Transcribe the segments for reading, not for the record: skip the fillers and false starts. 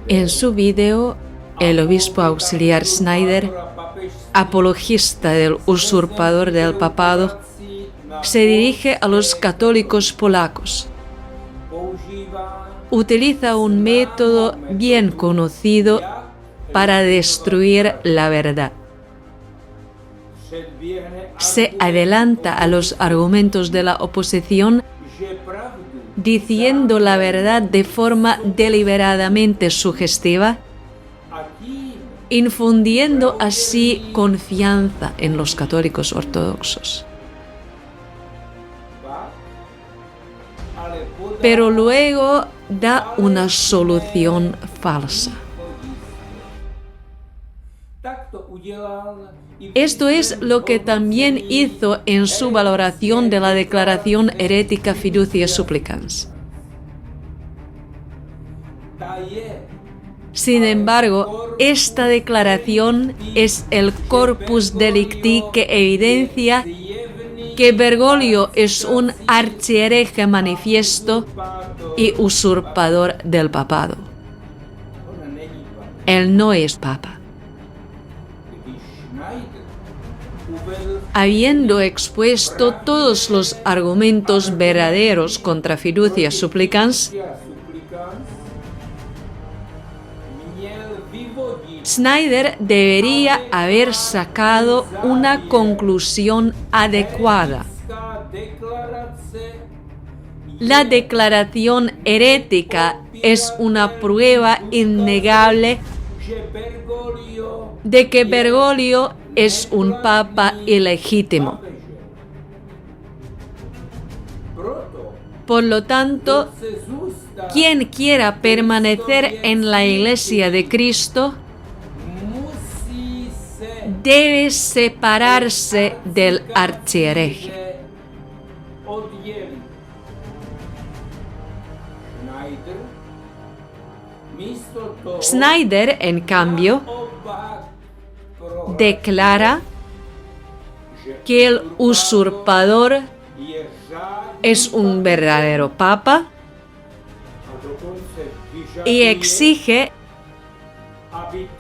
En su video, el obispo auxiliar Schneider, apologista del usurpador del papado, se dirige a los católicos polacos. Utiliza un método bien conocido para destruir la verdad. Se adelanta a los argumentos de la oposición diciendo la verdad de forma deliberadamente sugestiva, infundiendo así confianza en los católicos ortodoxos. Pero luego da una solución falsa. Esto es lo que también hizo en su valoración de la declaración herética Fiducia Supplicans. Sin embargo, esta declaración es el corpus delicti que evidencia que Bergoglio es un archihereje manifiesto y usurpador del papado. Él no es papa. Habiendo expuesto todos los argumentos verdaderos contra Fiducia Supplicans, Schneider debería haber sacado una conclusión adecuada. La declaración herética es una prueba innegable de que Bergoglio es un papa ilegítimo. Por lo tanto, quien quiera permanecer en la Iglesia de Cristo debe separarse del archihereje. Schneider, en cambio, declara que el usurpador es un verdadero papa y exige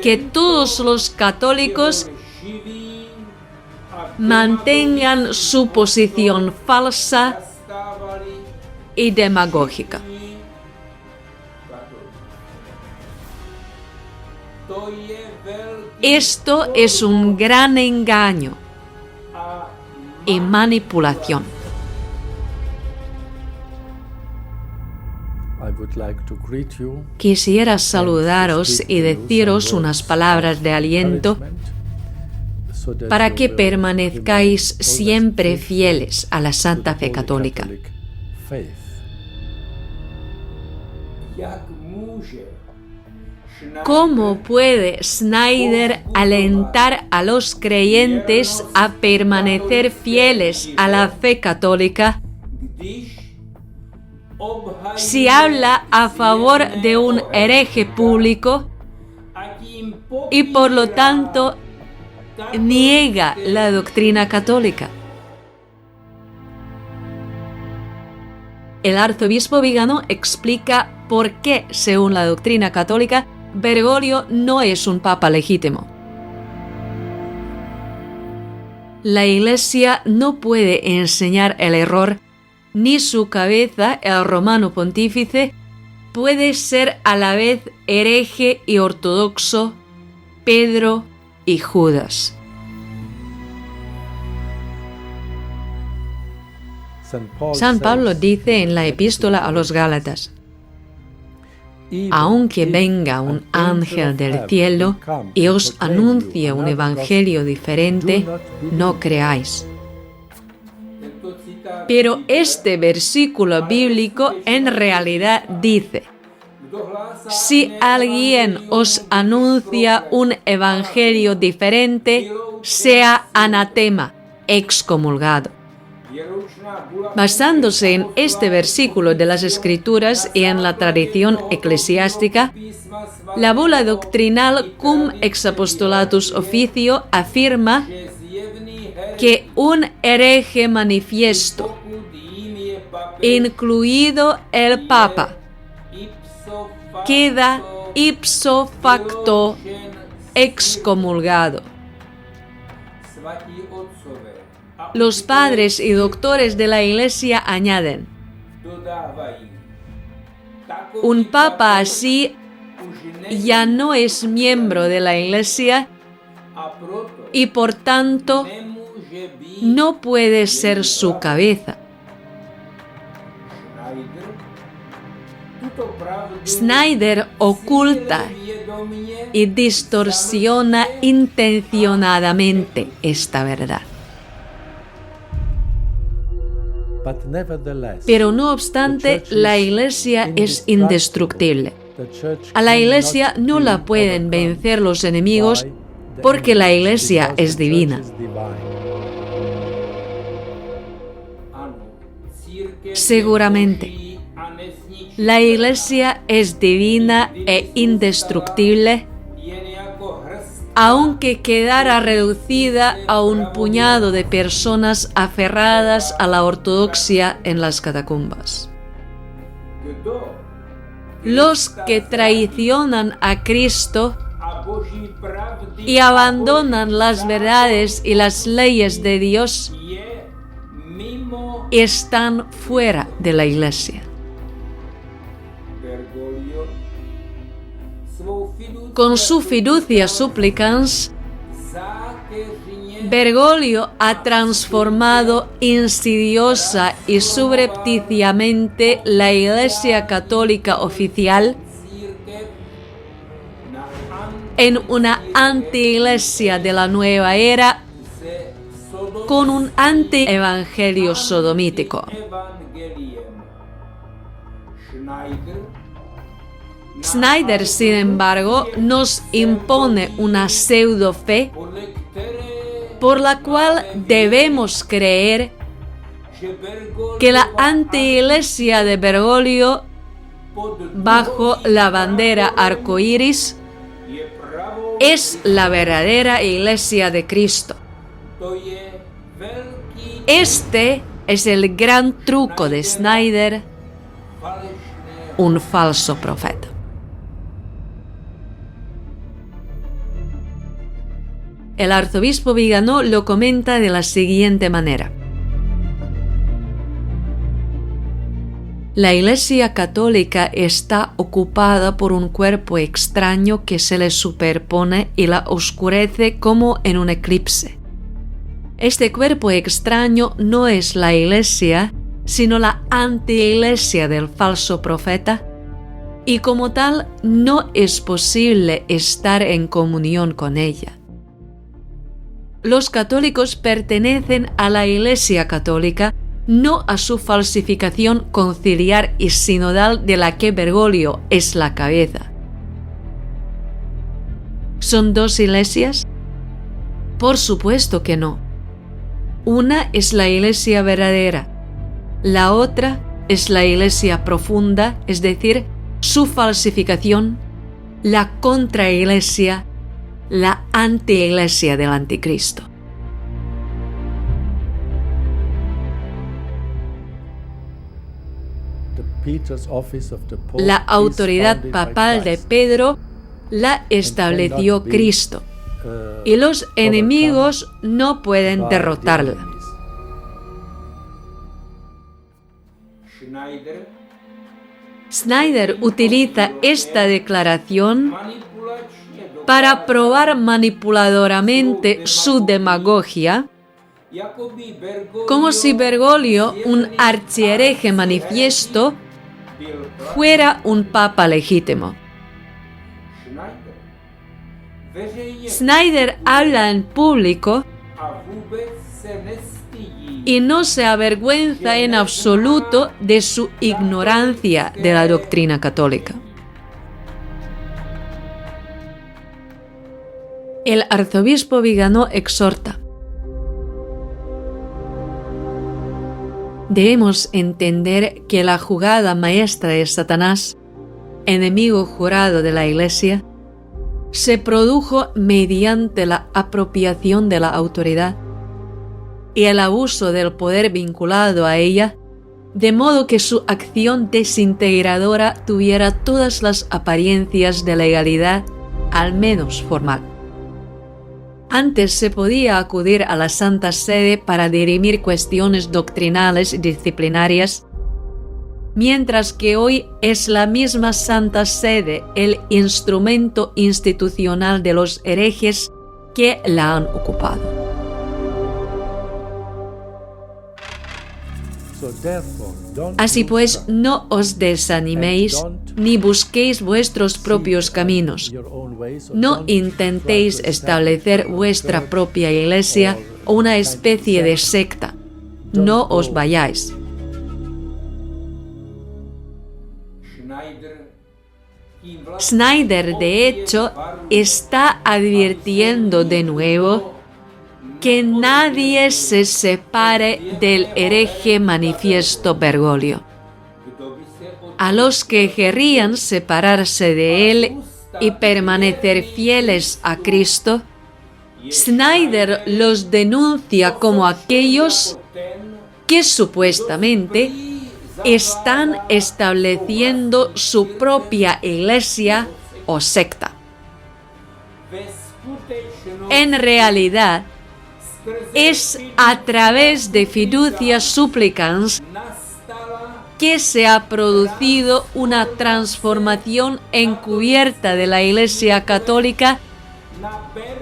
que todos los católicos mantengan su posición falsa y demagógica. Esto es un gran engaño y manipulación. Quisiera saludaros y deciros unas palabras de aliento para que permanezcáis siempre fieles a la Santa Fe Católica. ¿Cómo puede Schneider alentar a los creyentes a permanecer fieles a la fe católica si habla a favor de un hereje público y por lo tanto niega la doctrina católica? El arzobispo Vigano explica por qué, según la doctrina católica, Bergoglio no es un papa legítimo. La Iglesia no puede enseñar el error, ni su cabeza, el romano pontífice, puede ser a la vez hereje y ortodoxo, Pedro y Judas. San Pablo dice en la epístola a los Gálatas: aunque venga un ángel del cielo y os anuncie un evangelio diferente, no creáis. Pero este versículo bíblico en realidad dice: si alguien os anuncia un evangelio diferente, sea anatema, excomulgado. Basándose en este versículo de las Escrituras y en la tradición eclesiástica, la bula doctrinal Cum ex apostolatus officio afirma que un hereje manifiesto, incluido el Papa, queda ipso facto excomulgado. Los padres y doctores de la Iglesia añaden: un papa así ya no es miembro de la Iglesia y por tanto no puede ser su cabeza. Schneider oculta y distorsiona intencionadamente esta verdad. Pero no obstante, la Iglesia es indestructible. A la Iglesia no la pueden vencer los enemigos porque la Iglesia es divina. Seguramente, la Iglesia es divina e indestructible, aunque quedara reducida a un puñado de personas aferradas a la ortodoxia en las catacumbas. Los que traicionan a Cristo y abandonan las verdades y las leyes de Dios están fuera de la Iglesia. Con su fiducia supplicans, Bergoglio ha transformado insidiosa y subrepticiamente la Iglesia Católica oficial en una anti-iglesia de la nueva era con un anti-evangelio sodomítico. Schneider, sin embargo, nos impone una pseudo-fe por la cual debemos creer que la anti-iglesia de Bergoglio, bajo la bandera arcoíris, es la verdadera Iglesia de Cristo. Este es el gran truco de Schneider, un falso profeta. El arzobispo Viganò lo comenta de la siguiente manera: la Iglesia Católica está ocupada por un cuerpo extraño que se le superpone y la oscurece como en un eclipse. Este cuerpo extraño no es la Iglesia, sino la anti-iglesia del falso profeta, y como tal no es posible estar en comunión con ella. Los católicos pertenecen a la Iglesia Católica, no a su falsificación conciliar y sinodal de la que Bergoglio es la cabeza. ¿Son dos iglesias? Por supuesto que no. Una es la Iglesia verdadera, la otra es la Iglesia profunda, es decir, su falsificación, la contraiglesia, la antiiglesia del anticristo. La autoridad papal de Pedro la estableció Cristo, y los enemigos no pueden derrotarla. Schneider utiliza esta declaración para probar manipuladoramente su demagogia, como si Bergoglio, un archihereje manifiesto, fuera un papa legítimo. Schneider habla en público y no se avergüenza en absoluto de su ignorancia de la doctrina católica. El arzobispo Viganò exhorta: debemos entender que la jugada maestra de Satanás, enemigo jurado de la Iglesia, se produjo mediante la apropiación de la autoridad y el abuso del poder vinculado a ella de modo que su acción desintegradora tuviera todas las apariencias de legalidad, al menos formal. Antes se podía acudir a la Santa Sede para dirimir cuestiones doctrinales y disciplinarias, mientras que hoy es la misma Santa Sede el instrumento institucional de los herejes que la han ocupado. Así pues, no os desaniméis ni busquéis vuestros propios caminos. No intentéis establecer vuestra propia iglesia o una especie de secta. No os vayáis. Schneider, de hecho, está advirtiendo de nuevo que nadie se separe del hereje manifiesto Bergoglio. A los que querrían separarse de él y permanecer fieles a Cristo, Schneider los denuncia como aquellos que supuestamente están estableciendo su propia iglesia o secta. En realidad, es a través de fiducia supplicans que se ha producido una transformación encubierta de la Iglesia Católica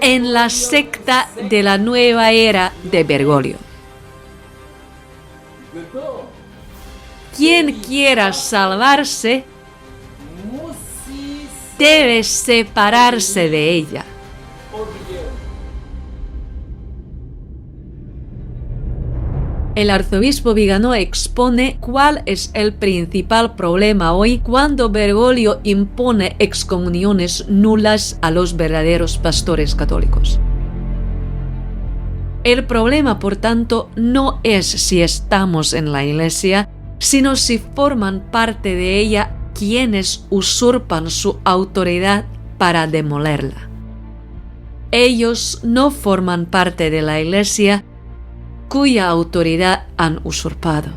en la secta de la nueva era de Bergoglio. Quien quiera salvarse debe separarse de ella. El arzobispo Viganò expone cuál es el principal problema hoy cuando Bergoglio impone excomuniones nulas a los verdaderos pastores católicos. El problema, por tanto, no es si estamos en la Iglesia, sino si forman parte de ella quienes usurpan su autoridad para demolerla. Ellos no forman parte de la Iglesia, cuya autoridad han usurpado.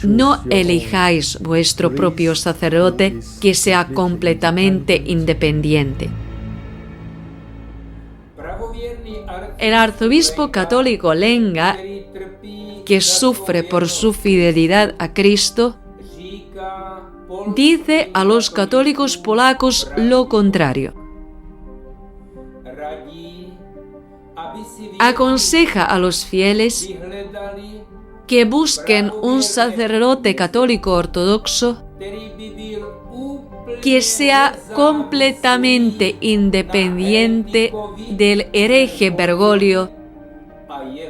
No elijáis vuestro propio sacerdote que sea completamente independiente. El arzobispo católico Lenga, que sufre por su fidelidad a Cristo, dice a los católicos polacos lo contrario. Aconseja a los fieles que busquen un sacerdote católico ortodoxo que sea completamente independiente del hereje Bergoglio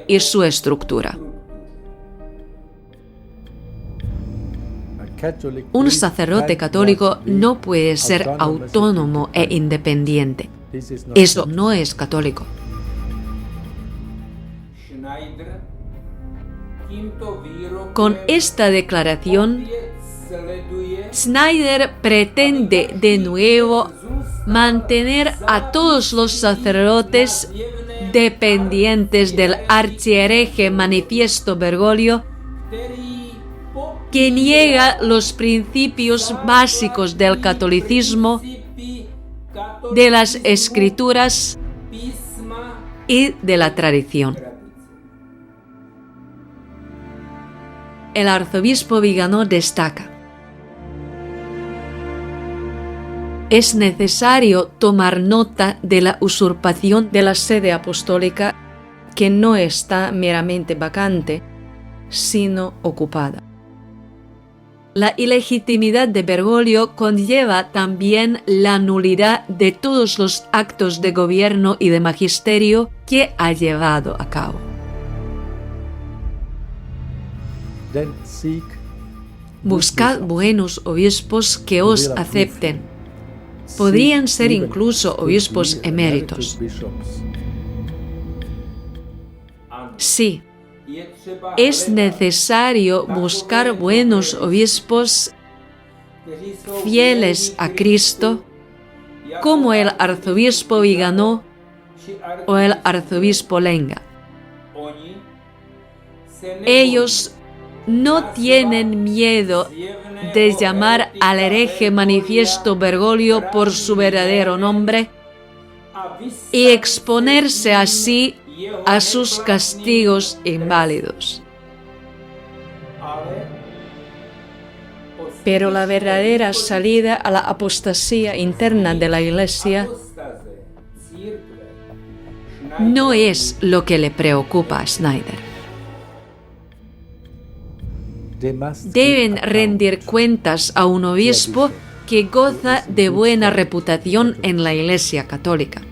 y su estructura. Un sacerdote católico no puede ser autónomo e independiente. Eso no es católico. Con esta declaración, Schneider pretende de nuevo mantener a todos los sacerdotes dependientes del archihereje manifiesto Bergoglio, que niega los principios básicos del catolicismo, de las escrituras y de la tradición. El arzobispo Viganò destaca: es necesario tomar nota de la usurpación de la sede apostólica, que no está meramente vacante, sino ocupada. La ilegitimidad de Bergoglio conlleva también la nulidad de todos los actos de gobierno y de magisterio que ha llevado a cabo. Buscad buenos obispos que os acepten. Podrían ser incluso obispos eméritos. Sí, es necesario buscar buenos obispos fieles a Cristo, como el arzobispo Viganò, o el arzobispo Lenga. Ellos no tienen miedo de llamar al hereje Manifiesto Bergoglio por su verdadero nombre y exponerse así a sus castigos inválidos. Pero la verdadera salida a la apostasía interna de la Iglesia no es lo que le preocupa a Schneider. Deben rendir cuentas a un obispo que goza de buena reputación en la Iglesia católica.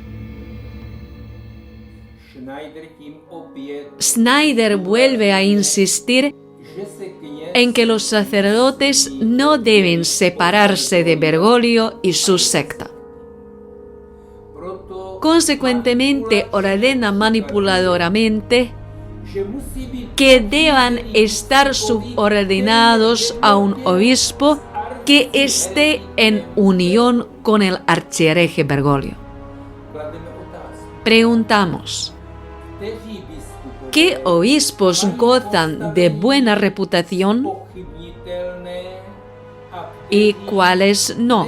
Schneider vuelve a insistir en que los sacerdotes no deben separarse de Bergoglio y su secta. Consecuentemente, ordena manipuladoramente que deban estar subordinados a un obispo que esté en unión con el archihereje Bergoglio. Preguntamos, ¿qué obispos gozan de buena reputación y cuáles no?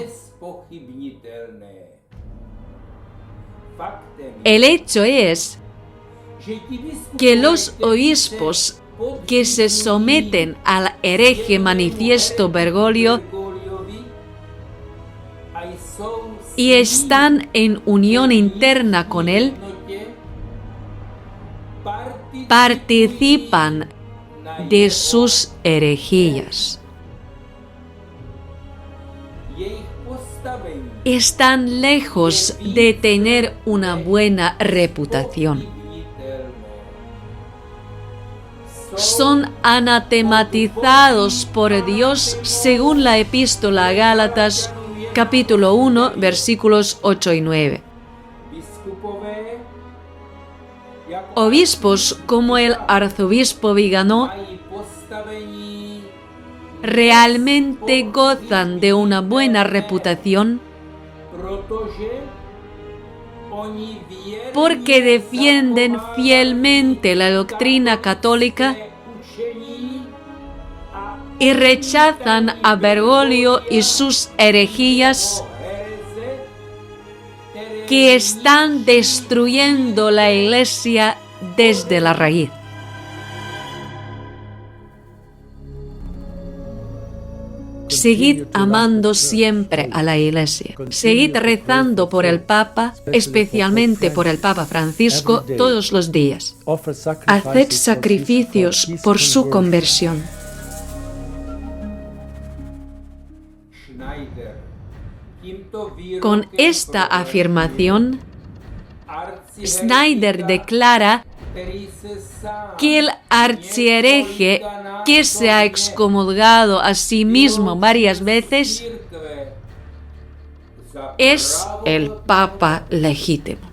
El hecho es que los obispos que se someten al hereje Manifiesto Bergoglio y están en unión interna con él, participan de sus herejías. Están lejos de tener una buena reputación. Son anatematizados por Dios según la Epístola a Gálatas, capítulo 1, versículos 8 y 9. Obispos como el arzobispo Viganò realmente gozan de una buena reputación porque defienden fielmente la doctrina católica y rechazan a Bergoglio y sus herejías que están destruyendo la Iglesia desde la raíz. Seguid amando siempre a la Iglesia. Seguid rezando por el Papa, especialmente por el Papa Francisco, todos los días. Haced sacrificios por su conversión. Con esta afirmación, Schneider declara que el archihereje que se ha excomulgado a sí mismo varias veces es el Papa legítimo.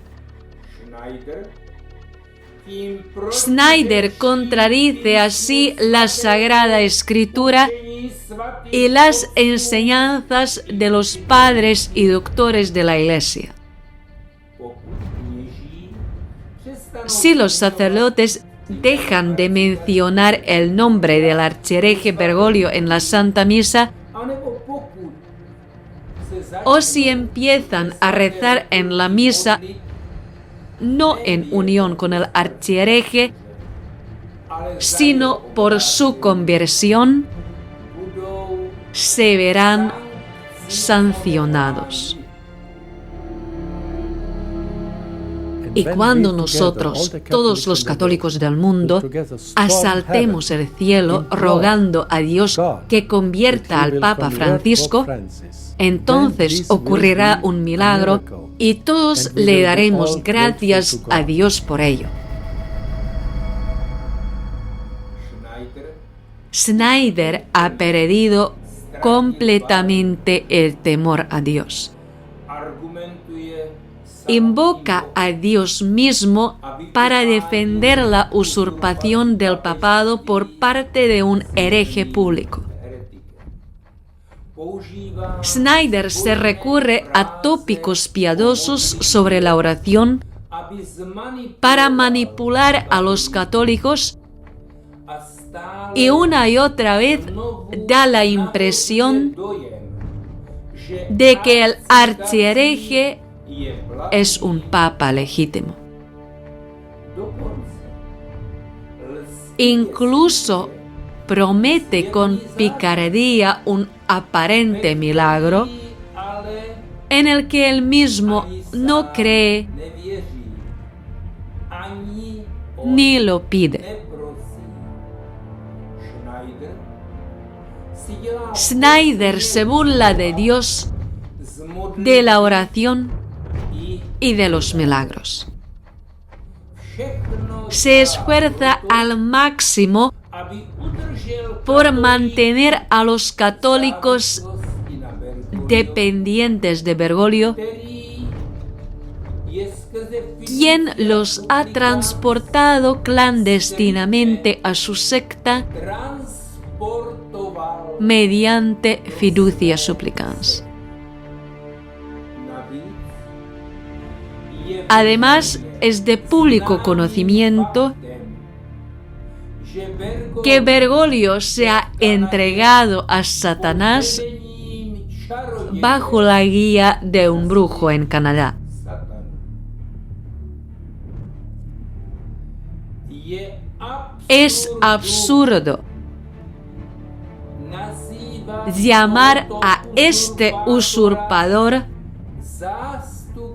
Schneider contradice así la Sagrada Escritura y las enseñanzas de los padres y doctores de la Iglesia. Si los sacerdotes dejan de mencionar el nombre del archihereje Bergoglio en la Santa Misa, o si empiezan a rezar en la misa no en unión con el archihereje, sino por su conversión, se verán sancionados. Y cuando nosotros, todos los católicos del mundo, asaltemos el cielo rogando a Dios que convierta al Papa Francisco, entonces ocurrirá un milagro y todos le daremos gracias a Dios por ello. Schneider ha perdido completamente el temor a Dios. Invoca a Dios mismo para defender la usurpación del papado por parte de un hereje público. Schneider se recurre a tópicos piadosos sobre la oración para manipular a los católicos y una y otra vez da la impresión de que el archihereje es un papa legítimo. Incluso promete con picardía un aparente milagro en el que él mismo no cree ni lo pide. Schneider se burla de Dios, de la oración y de los milagros. Se esfuerza al máximo por mantener a los católicos dependientes de Bergoglio, quien los ha transportado clandestinamente a su secta mediante fiducia supplicans. Además, es de público conocimiento que Bergoglio se ha entregado a Satanás bajo la guía de un brujo en Canadá. Es absurdo llamar a este usurpador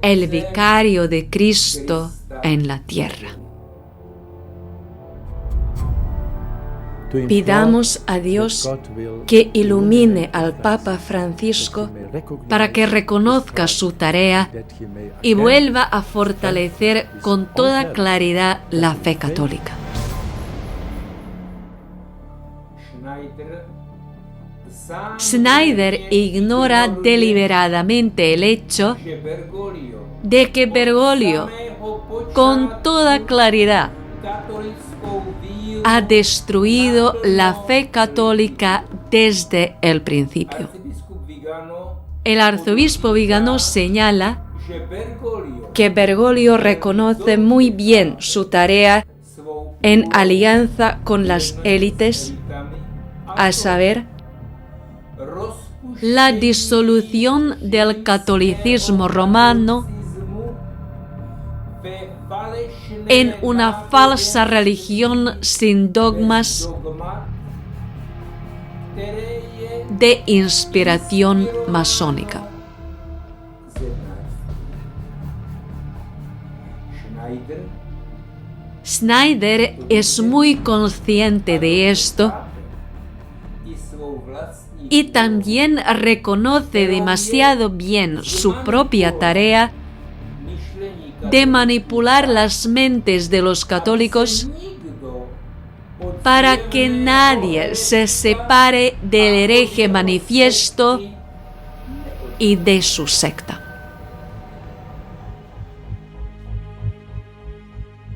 el vicario de Cristo en la tierra. Pidamos a Dios que ilumine al Papa Francisco para que reconozca su tarea y vuelva a fortalecer con toda claridad la fe católica. Schneider ignora deliberadamente el hecho de que Bergoglio, con toda claridad, ha destruido la fe católica desde el principio. El arzobispo Vigano señala que Bergoglio reconoce muy bien su tarea en alianza con las élites, a saber, la disolución del catolicismo romano en una falsa religión sin dogmas de inspiración masónica. Schneider es muy consciente de esto y también reconoce demasiado bien su propia tarea de manipular las mentes de los católicos para que nadie se separe del hereje manifiesto y de su secta.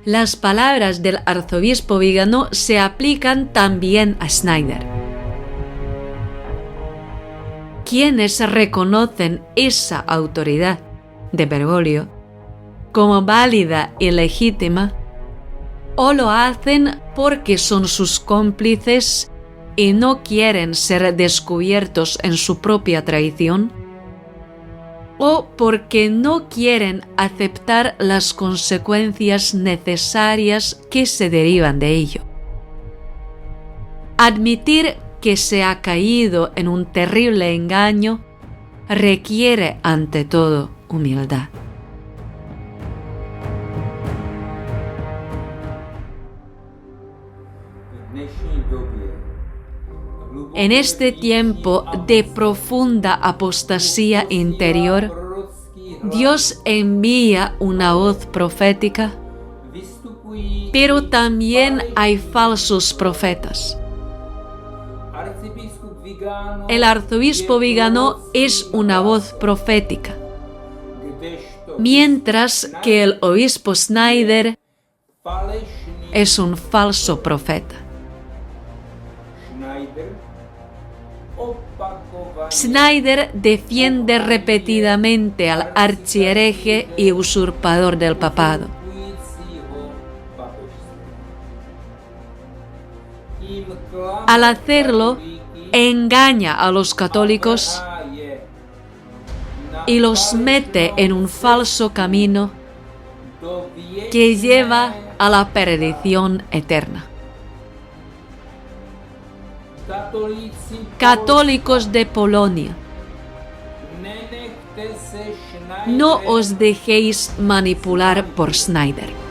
Las palabras del arzobispo Vigano se aplican también a Schneider. Quienes reconocen esa autoridad de Bergoglio como válida y legítima, o lo hacen porque son sus cómplices y no quieren ser descubiertos en su propia traición, o porque no quieren aceptar las consecuencias necesarias que se derivan de ello. Admitir que se ha caído en un terrible engaño requiere ante todo humildad. En este tiempo de profunda apostasía interior, Dios envía una voz profética, pero también hay falsos profetas. El arzobispo Vigano es una voz profética, mientras que el obispo Schneider es un falso profeta. Schneider defiende repetidamente al archihereje y usurpador del papado. Al hacerlo, engaña a los católicos y los mete en un falso camino que lleva a la perdición eterna. Católicos de Polonia, no os dejéis manipular por Schneider.